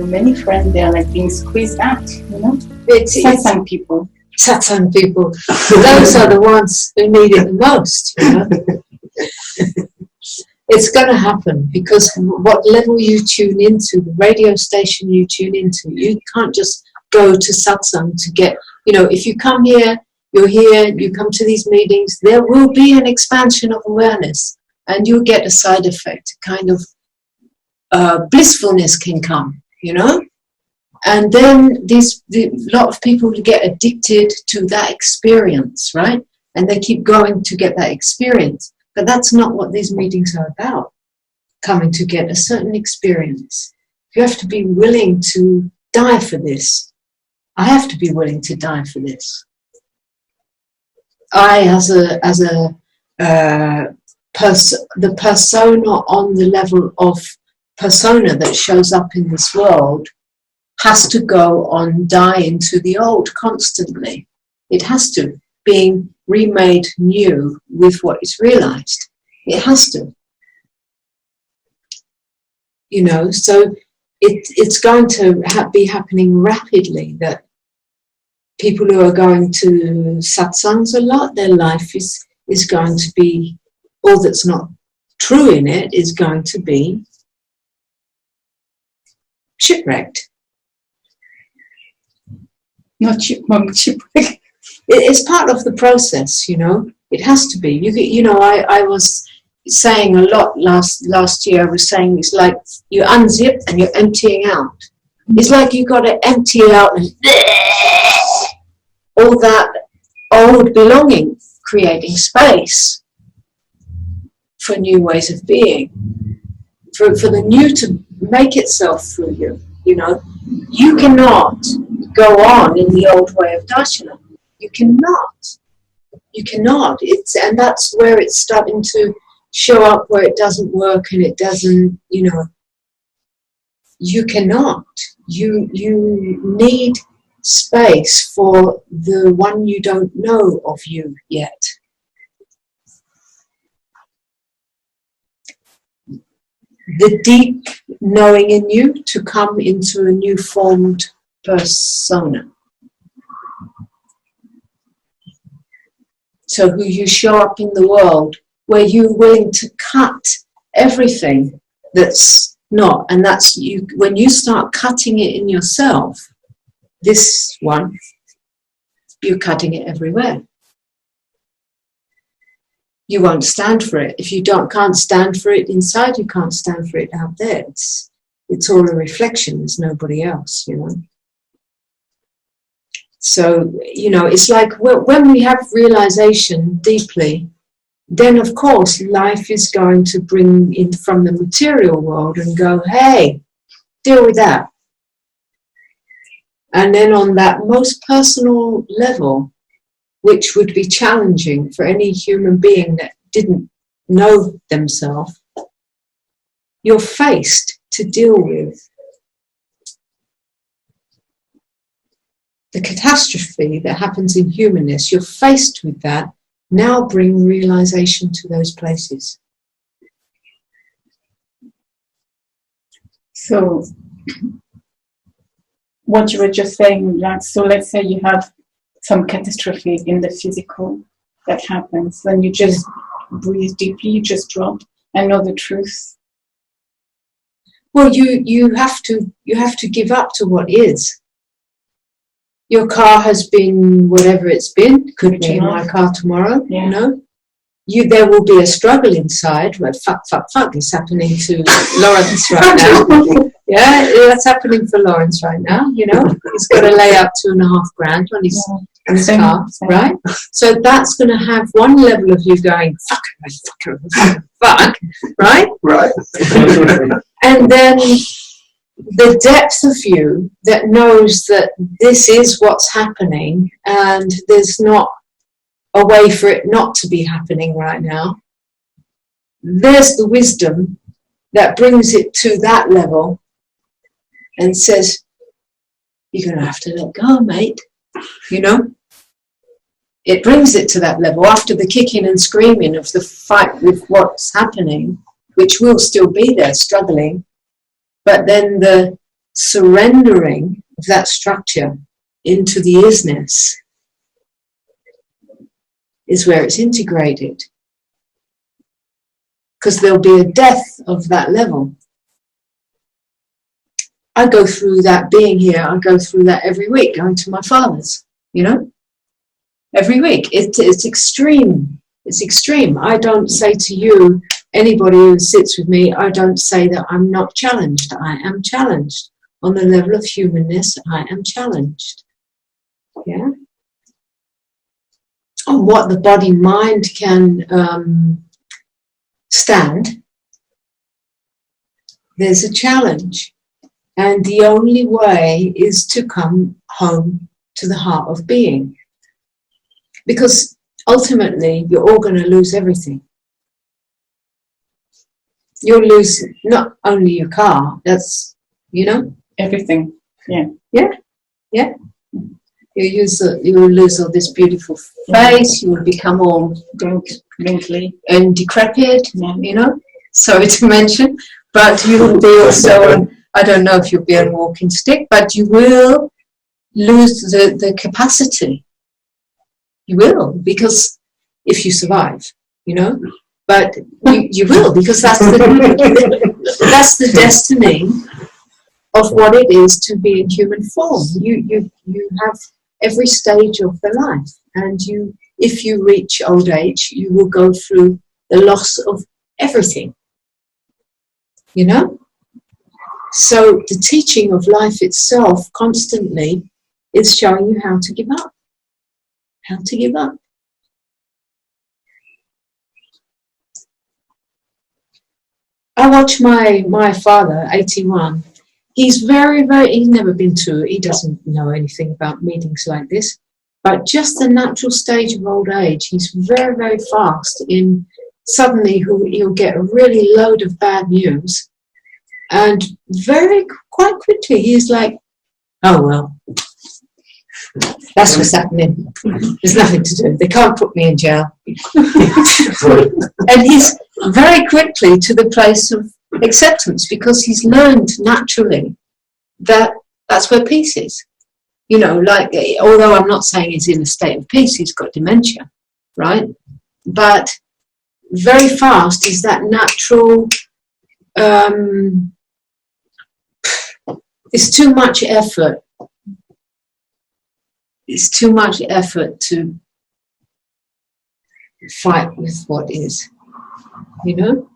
many friends, they're like being squeezed out, It's satsang people. Satsang people. Those are the ones who need it the most, It's going to happen because what level you tune into, the radio station you tune into, you can't just go to satsang to get, if you come here, you're here, you come to these meetings, there will be an expansion of awareness and you'll get a side effect, kind of blissfulness can come, And then a lot of people get addicted to that experience, right? And they keep going to get that experience. But that's not what these meetings are about, coming to get a certain experience. You have to be willing to die for this. I have to be willing to die for this. The persona on the level of persona that shows up in this world has to go on, die into the old constantly. It has to, being remade new with what is realized. It has to. So it's going to be happening rapidly that people who are going to satsangs a lot, their life is going to be, all that's not true in it is going to be shipwrecked. Not shipwrecked. It's part of the process, It has to be. I was saying a lot last year. I was saying it's like you unzip and you're emptying out. It's like you've got to empty out and all that old belonging, creating space for new ways of being, for the new to make itself through you. You cannot go on in the old way of darshana. You cannot. And that's where it's starting to show up, where it doesn't work and it doesn't, you cannot. You need space for the one you don't know of you yet. The deep knowing in you to come into a new formed persona. So who you show up in the world, where you're willing to cut everything that's not, and that's you. When you start cutting it in yourself, this one, you're cutting it everywhere. You won't stand for it. If you can't stand for it inside, you can't stand for it out there. It's all a reflection. There's nobody else, So, it's like when we have realization deeply, then of course life is going to bring in from the material world and go, hey, deal with that. And then on that most personal level, which would be challenging for any human being that didn't know themselves, you're faced to deal with the catastrophe that happens in humanness. You're faced with that. Now bring realization to those places. So, what you were just saying, so let's say you have some catastrophe in the physical that happens, then you just breathe deeply, you just drop and know the truth. Well, you have to give up to what is. Your car has been whatever it's been. Could be my car tomorrow. Yeah. There will be a struggle inside. Where fuck is happening to Lawrence right now. Yeah, that's happening for Lawrence right now. He's got to lay out $2,500 on his car, right? So that's going to have one level of you going fuck, right? Right. And then the depth of you that knows that this is what's happening and there's not a way for it not to be happening right now. There's the wisdom that brings it to that level and says, you're going to have to let go, mate. It brings it to that level after the kicking and screaming of the fight with what's happening, which will still be there struggling. But then the surrendering of that structure into the isness is where it's integrated. Because there'll be a death of that level. I go through that being here, I go through that every week, going to my father's, you know? Every week. It's extreme. It's extreme. I don't say to you, anybody who sits with me, I don't say that I'm not challenged. I am challenged. On the level of humanness, I am challenged. Yeah? On what the body-mind can stand, there's a challenge. And the only way is to come home to the heart of being. Because ultimately, you're all going to lose everything. You'll lose not only your car, that's, you know? Everything, yeah. Yeah, yeah. You'll lose all this beautiful face, you will become all wrinkly and decrepit, yeah. You know? Sorry to mention. But you will be also, I don't know if you'll be on a walking stick, but you will lose the capacity. You will, because if you survive, you know? But you will, because that's the destiny of what it is to be in human form. You have every stage of the life, and if you reach old age, you will go through the loss of everything, you know? So the teaching of life itself constantly is showing you how to give up. How to give up. I watch my father, 81. He's he's never been to, he doesn't know anything about meetings like this, but just the natural stage of old age, he's very, very fast in suddenly he'll get a really load of bad news, and quite quickly he's like, oh well, that's what's happening. There's nothing to do. They can't put me in jail. And he's very quickly to the place of acceptance, because he's learned naturally that that's where peace is. You know, like, although I'm not saying he's in a state of peace, he's got dementia, right? But very fast is that natural, it's too much effort. It's too much effort to fight with what is, you know?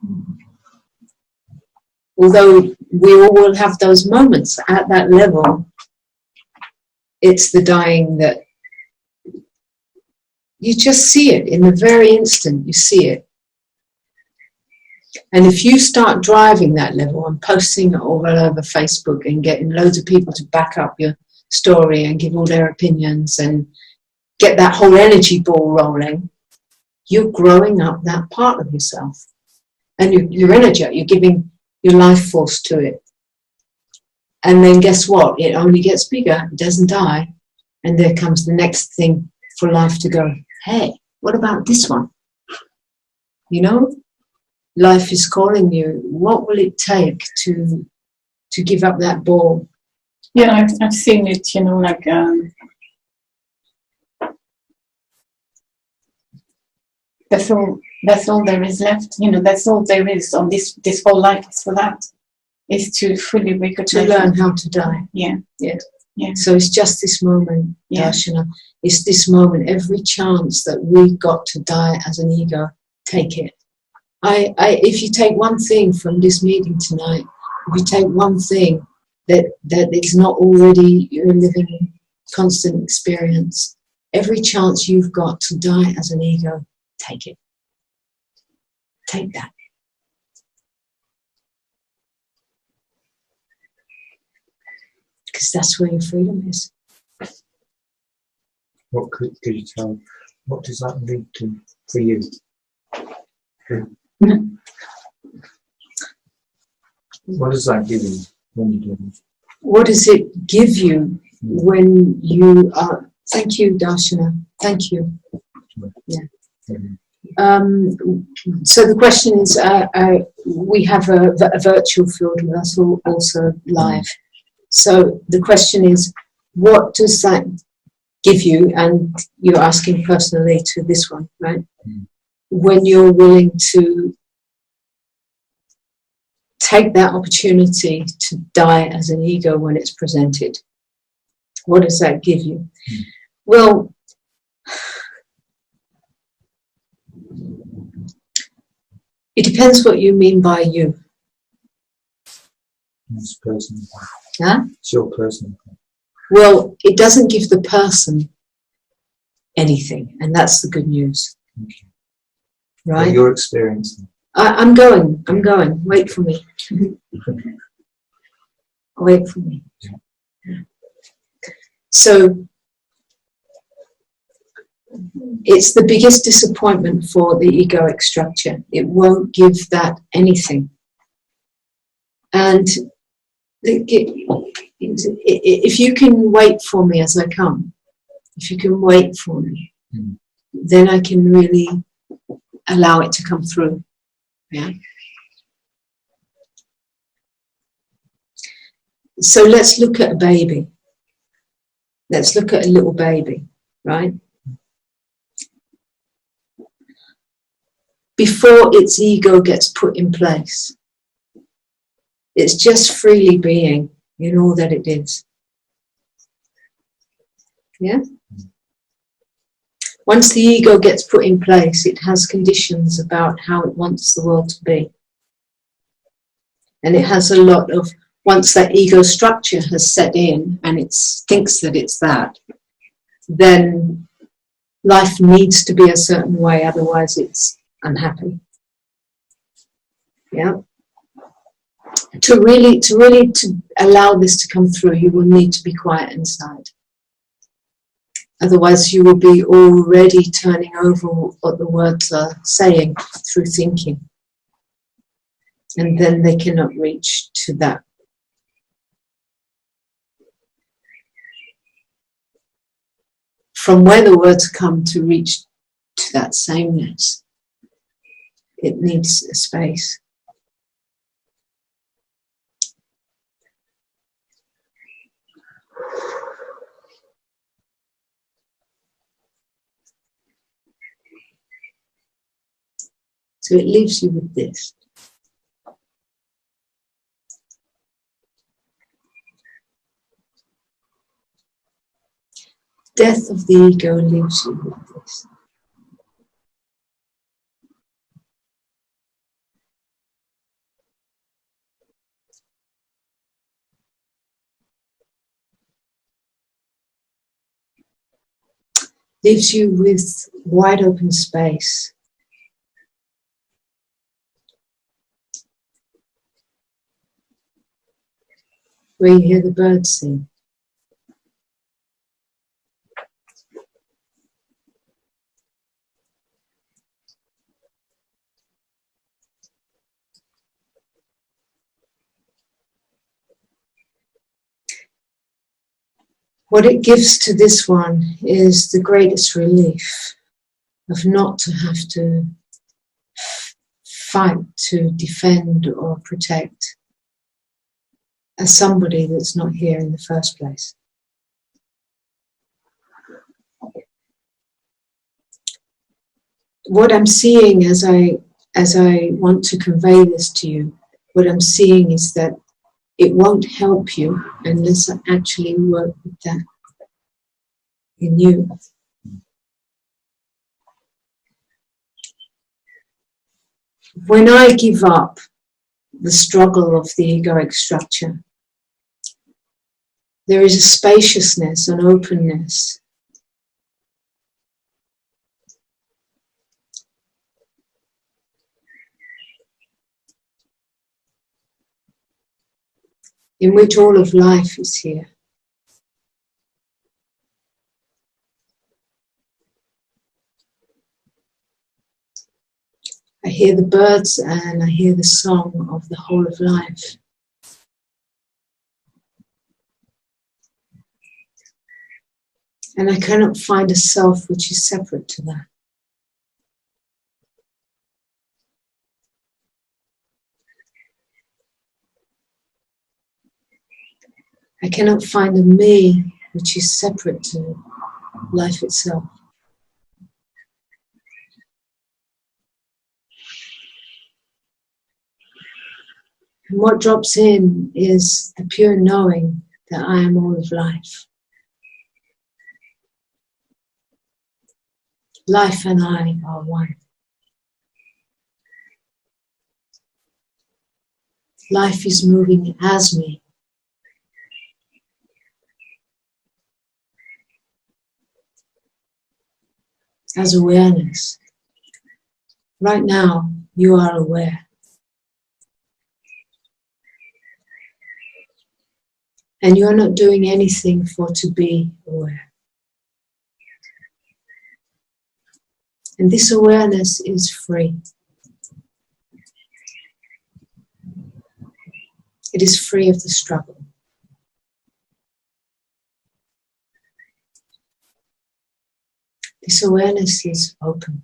Although we all will have those moments at that level, it's the dying that you just see it in the very instant, you see it. And if you start driving that level and posting it all over Facebook and getting loads of people to back up your story and give all their opinions and get that whole energy ball rolling, you're growing up that part of yourself. And your energy, you're giving your life force to it. And then guess what? It only gets bigger, it doesn't die. And there comes the next thing for life to go, hey, what about this one? You know? Life is calling you. What will it take to give up that ball? Yeah, I've seen it, you know, like that's all there is left. You know, that's all there is on this whole life is for that. Is to fully recognize. To learn how to die. Yeah. Yeah. Yeah. So it's just this moment, yeah. Darshana. It's this moment. Every chance that we've got to die as an ego, take it. If you take one thing from this meeting tonight, if you take one thing that is not already your living constant experience, every chance you've got to die as an ego, take it. Take that. Because that's where your freedom is. What could you tell? What does that lead to for you? What does that give you when you do it? What does it give you when you are? Thank you, Darshana. Thank you. Yeah. So the question is, we have a virtual field with us also live. So the question is, what does that give you? And you're asking personally to this one, right? When you're willing to take that opportunity to die as an ego when it's presented, what does that give you? Well, it depends what you mean by you. It's personal. Huh? It's your personal. Well, it doesn't give the person anything, and that's the good news. Okay. Right? Well, your experience. I'm going. Wait for me. Wait for me. Yeah. So, it's the biggest disappointment for the egoic structure. It won't give that anything. And if you can wait for me as I come, if you can wait for me, then I can really allow it to come through. Yeah. So let's look at a baby. Let's look at a little baby, right? Before its ego gets put in place, it's just freely being in all that it is. Yeah? Once the ego gets put in place, it has conditions about how it wants the world to be. And it has a lot of, once that ego structure has set in and it thinks that it's that, then life needs to be a certain way, otherwise it's unhappy. Yeah? To really allow this to come through, you will need to be quiet inside. Otherwise, you will be already turning over what the words are saying through thinking. And then they cannot reach to that. From where the words come to reach to that sameness, it needs a space. So it leaves you with this. Death of the ego leaves you with this. Leaves you with wide open space. Where you hear the birds sing. What it gives to this one is the greatest relief of not to have to fight to defend or protect as somebody that's not here in the first place. What I'm seeing as I want to convey this to you, what I'm seeing is that it won't help you unless I actually work with that in you. When I give up the struggle of the egoic structure, there is a spaciousness, an openness. In which all of life is here. I hear the birds and I hear the song of the whole of life. And I cannot find a self which is separate to that. I cannot find a me which is separate to life itself. And what drops in is the pure knowing that I am all of life. Life and I are one. Life is moving as me. As awareness. Right now, you are aware. And you're not doing anything for to be aware. And this awareness is free. It is free of the struggle. This awareness is open.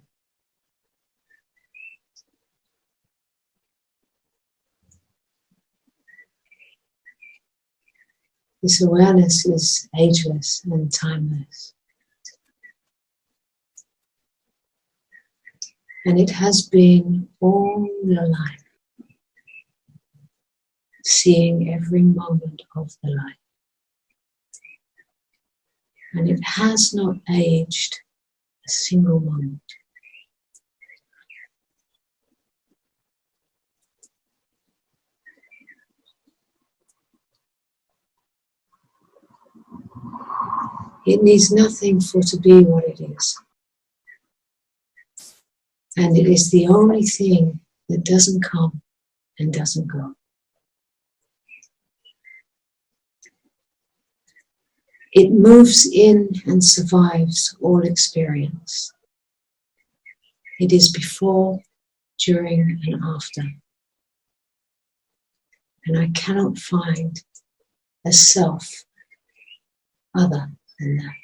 This awareness is ageless and timeless. And it has been all your life, seeing every moment of the life. And it has not aged a single moment. It needs nothing for to be what it is. And it is the only thing that doesn't come and doesn't go. It moves in and survives all experience. It is before, during, and after. And I cannot find a self other than that.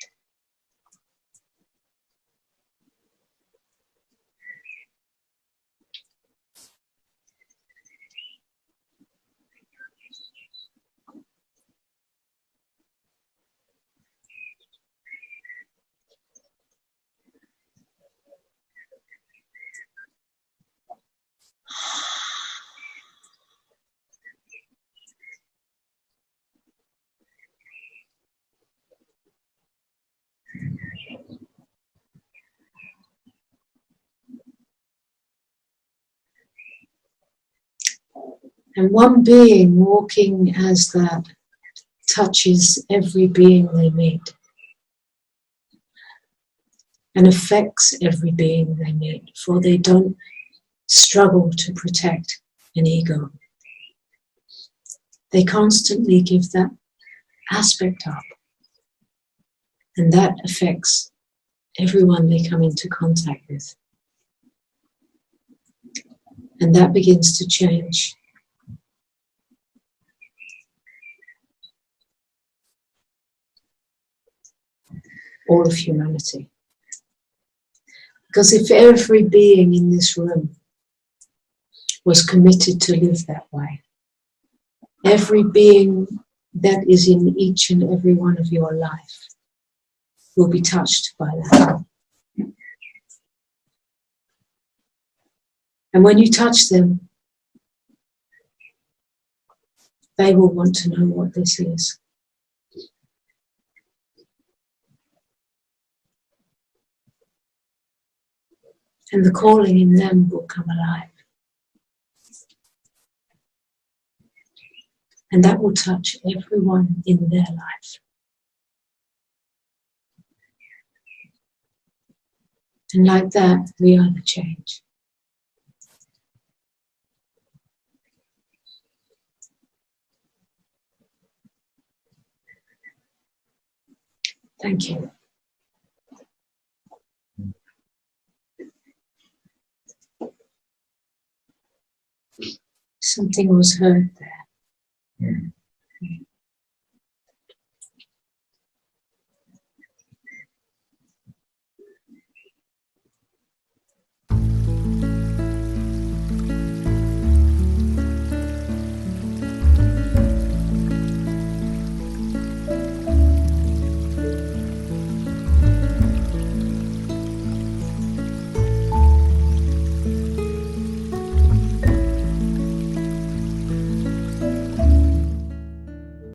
And one being walking as that touches every being they meet and affects every being they meet, for they don't struggle to protect an ego. They constantly give that aspect up, and that affects everyone they come into contact with. And that begins to change. All of humanity. Because if every being in this room was committed to live that way, every being that is in each and every one of your life will be touched by that. And when you touch them, they will want to know what this is. And the calling in them will come alive. And that will touch everyone in their life. And like that, we are the change. Thank you. Something was heard there.